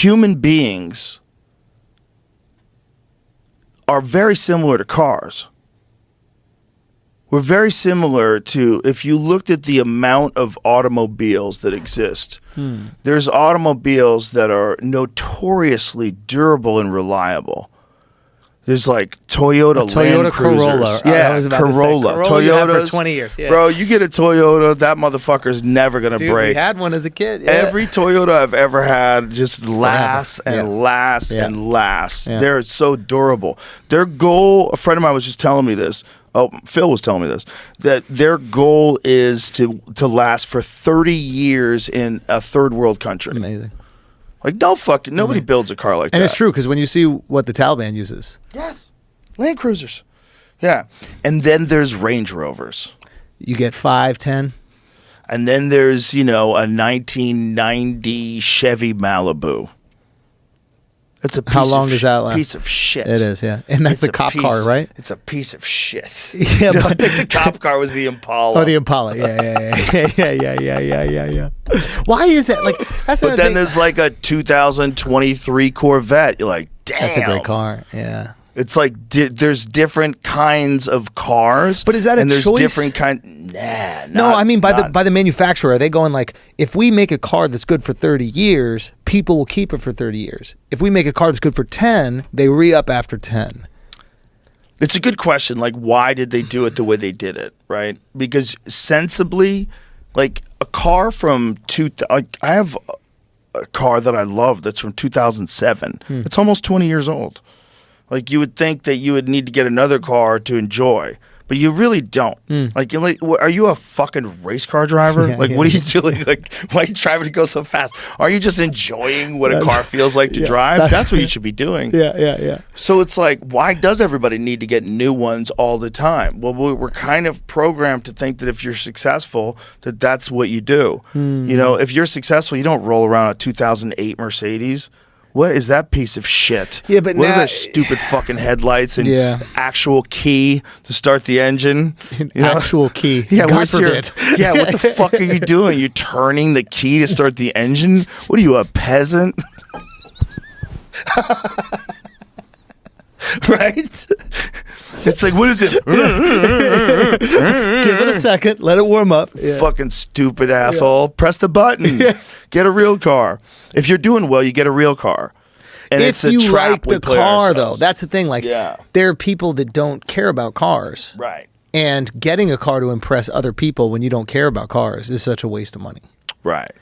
human beings are very similar to cars. We're very similar to, if you looked at the amount of automobiles that exist, there's automobiles that are notoriously durable and reliable. There's like Toyota Land Cruisers. Corolla. Yeah, Corolla. Toyotas. For 20 years. Yeah. Bro, you get a Toyota, that motherfucker's never going to break. We had one as a kid. Yeah. Every Toyota I've ever had just lasts and lasts and lasts. Yeah. They're so durable. Their goal, a friend of mine was just telling me this. Oh, Phil was telling me this, that their goal is to last for 30 years in a third world country. Amazing. Like, no fucking, nobody builds a car like that. And it's true, because when you see what the Taliban uses. Yes. Land Cruisers. Yeah. And then there's Range Rovers. You get 5, 10. And then there's, you know, a 1990 Chevy Malibu. It's a piece How long does that last? Piece of shit. It is, yeah. And that's It's the a cop piece- car, right? It's a piece of shit. Yeah, but The cop car was the Impala. Oh, the Impala. Yeah. Why is that? Like, that's But another then thing. there's like a 2023 Corvette. You're like, damn. That's a great car. Yeah. It's like there's different kinds of cars. But is that a and there's choice? different kind. Nah. No, I mean by not- the manufacturer. Are they going like, if we make a car that's good for 30 years, people will keep it for 30 years. If we make a car that's good for 10, they re-up after 10. It's a good question. Like, why did they do it the way they did it? Right? Because sensibly, like a car from I have a car that I love that's from 2007. It's almost 20 years old. Like, you would think that you would need to get another car to enjoy, but you really don't. Like, are you a fucking race car driver? Yeah, Like, yeah. what are you doing? Like, why are you driving to go so fast? Are you just enjoying what a car feels like to drive? That's what you should be doing. Yeah. So it's like, why does everybody need to get new ones all the time? Well, we're kind of programmed to think that if you're successful, that's what you do. You know, if you're successful, you don't roll around a 2008 Mercedes. What is that piece of shit? Yeah, but what now- are those stupid fucking headlights and Yeah. actual key to start the engine? You know? Actual key. Yeah, God where's your, forbid. yeah, what the fuck are you doing? You turning the key to start the engine? What are you, a peasant? Right? It's like, what is it? Give it a second. Let it warm up. Yeah. Fucking stupid asshole. Press the button. Get a real car. If you're doing well, you get a real car. And If it's a you trap like we the play car, though, ourselves. that's the thing. Like, Yeah. there are people that don't care about cars. Right. And getting a car to impress other people when you don't care about cars is such a waste of money. Right.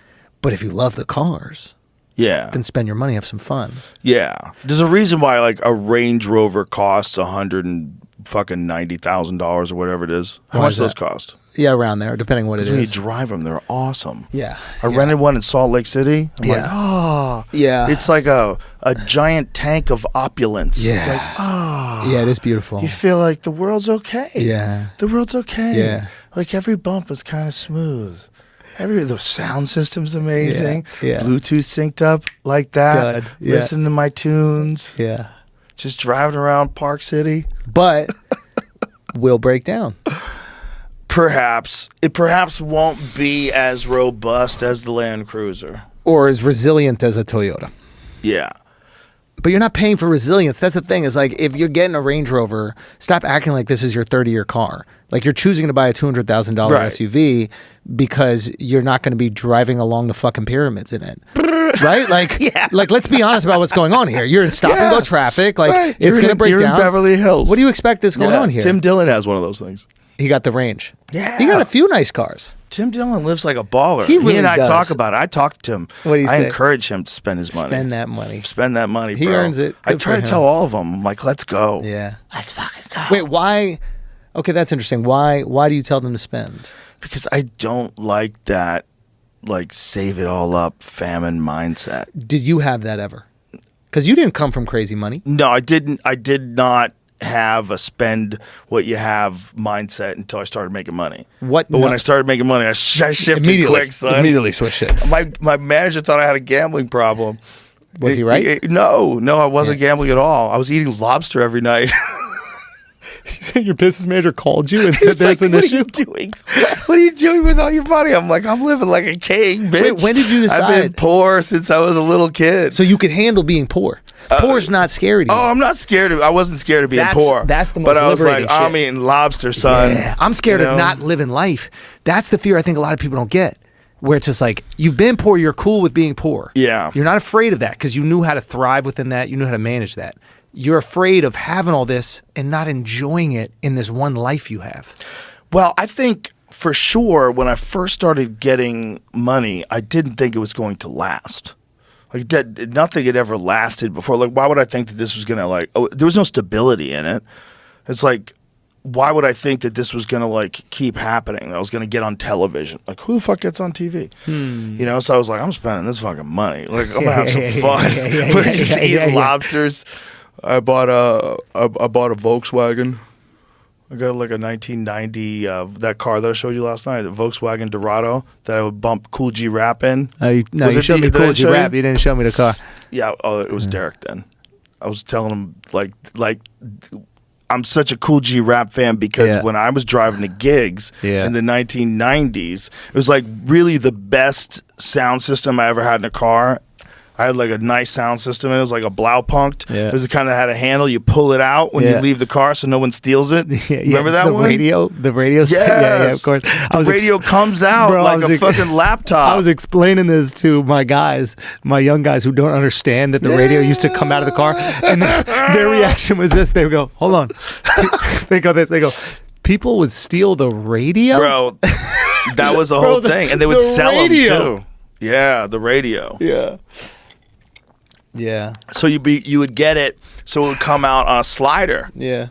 But if you love the cars, Yeah. then spend your money, have some fun. Yeah. There's a reason why like a Range Rover costs $190,000 or whatever it is. How Why much is do those that? cost? Yeah, around there, depending what it Because when you is. drive them, they're awesome. Yeah. I rented one in Salt Lake City. I'm like, Yeah. oh. Yeah. It's like a giant tank of opulence. Yeah. Like, oh. Yeah, it is beautiful. You feel like the world's okay. Yeah. The world's okay. Yeah. Like every bump is kind of smooth. The sound system's amazing. Yeah. Bluetooth synced up like that. Good. Yeah. Listening to my tunes. Yeah. Just driving around Park City. But will break down. It perhaps won't be as robust as the Land Cruiser. Or as resilient as a Toyota. Yeah. But you're not paying for resilience. That's the thing. Is like, if you're getting a Range Rover, stop acting like this is your 30-year car. Like, you're choosing to buy a $200,000 Right. SUV because you're not going to be driving along the fucking pyramids in it. Right? Like, like, let's be honest about what's going on here. You're in stop-and-go traffic. Like, Right. it's going to break you're down. in Beverly Hills. What do you expect is going on here? Tim Dillon has one of those things. He got the Range. Yeah. He got a few nice cars. Tim Dillon lives like a baller. He really and I does. talk about it. I talk to him. What do you I say? encourage him to spend his money. Spend that money. Spend that money, He bro. earns it. I Good try for to him. tell all of them, I'm like, let's go. Yeah. Let's fucking go. Wait, why? Okay, that's interesting. Why do you tell them to spend? Because I don't like that, like, save it all up famine mindset. Did you have that ever? Because you didn't come from crazy money. No, I didn't. I did not have a spend what you have mindset until I started making money. What? But when I started making money, I shifted quick, son. Immediately switched it. My manager thought I had a gambling problem. Was he right? No, I wasn't gambling at all. I was eating lobster every night. You said your business manager called you and said there's an issue? What are you doing? What are you doing with all your money? I'm like, I'm living like a king, bitch. Wait, when did you decide? I've been poor since I was a little kid. So you could handle being poor. Poor is not scary to you. Oh, I'm not scared I wasn't scared of being poor. That's the most But I was like, liberating shit. I'm eating lobster, son. Yeah, I'm scared of not living life. That's the fear I think a lot of people don't get. Where it's just like, you've been poor, you're cool with being poor. Yeah. You're not afraid of that because you knew how to thrive within that. You knew how to manage that. You're afraid of having all this and not enjoying it in this one life you have. Well, I think for sure when I first started getting money, I didn't think it was going to last. Like that, nothing had ever lasted before. Like, why would I think that this was gonna there was no stability in it. It's like, why would I think that this was gonna keep happening? That I was gonna get on television. Like, who the fuck gets on TV? You know. So I was like, I'm spending this fucking money. Like, I'm gonna have some fun. We're just eating lobsters. I bought a Volkswagen. I got like a 1990 that car that I showed you last night, a Volkswagen Dorado that I would bump Cool G Rap in. You showed me Cool G Rap. You didn't show me the car. Yeah, it was Derek then. I was telling him like I'm such a Cool G Rap fan because when I was driving the gigs in the 1990s, it was like really the best sound system I ever had in a car. I had like a nice sound system. It was like a Blaupunkt. It was kind of had a handle. You pull it out when you leave the car so no one steals it. Remember that one? The radio. Yes. Yeah, of course. The radio comes out like a fucking laptop. I was explaining this to my guys, my young guys who don't understand that the radio used to come out of the car. And their reaction was this. They would go, hold on. They go this. They go, people would steal the radio? Bro, that was the whole thing. And they would sell them too. Yeah, the radio. Yeah. Yeah. So you would get it, so it would come out on a slider. Yeah.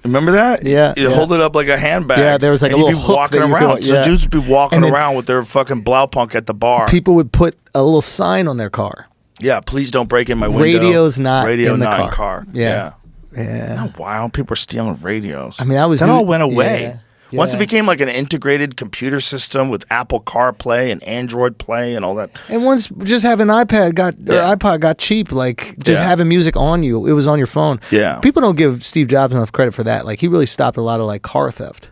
Remember that? Yeah. You hold it up like a handbag. Yeah, there was like a little hook walking that you around. could, So dudes would be walking around with their fucking Blaupunk at the bar. People would put a little sign on their car. Yeah, please don't break in my window. Radio's not Radio in the not car. car. Yeah. Isn't that wild? People are stealing radios. I mean, that all went away. Yeah. Once it became like an integrated computer system with Apple CarPlay and Android Play and all that. And once just having iPod got cheap, like just having music on you, it was on your phone. Yeah. People don't give Steve Jobs enough credit for that. Like he really stopped a lot of like car theft.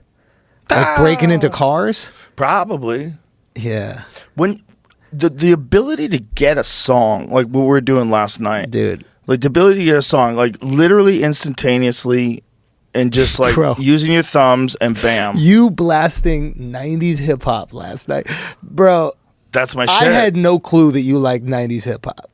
Like breaking into cars. Probably. Yeah. When the ability to get a song, like what we were doing last night. Dude. Like the ability to get a song, like literally instantaneously and just like using your thumbs and bam. You blasting 90s hip hop last night. Bro. That's my shit. I had no clue that you like 90s hip hop.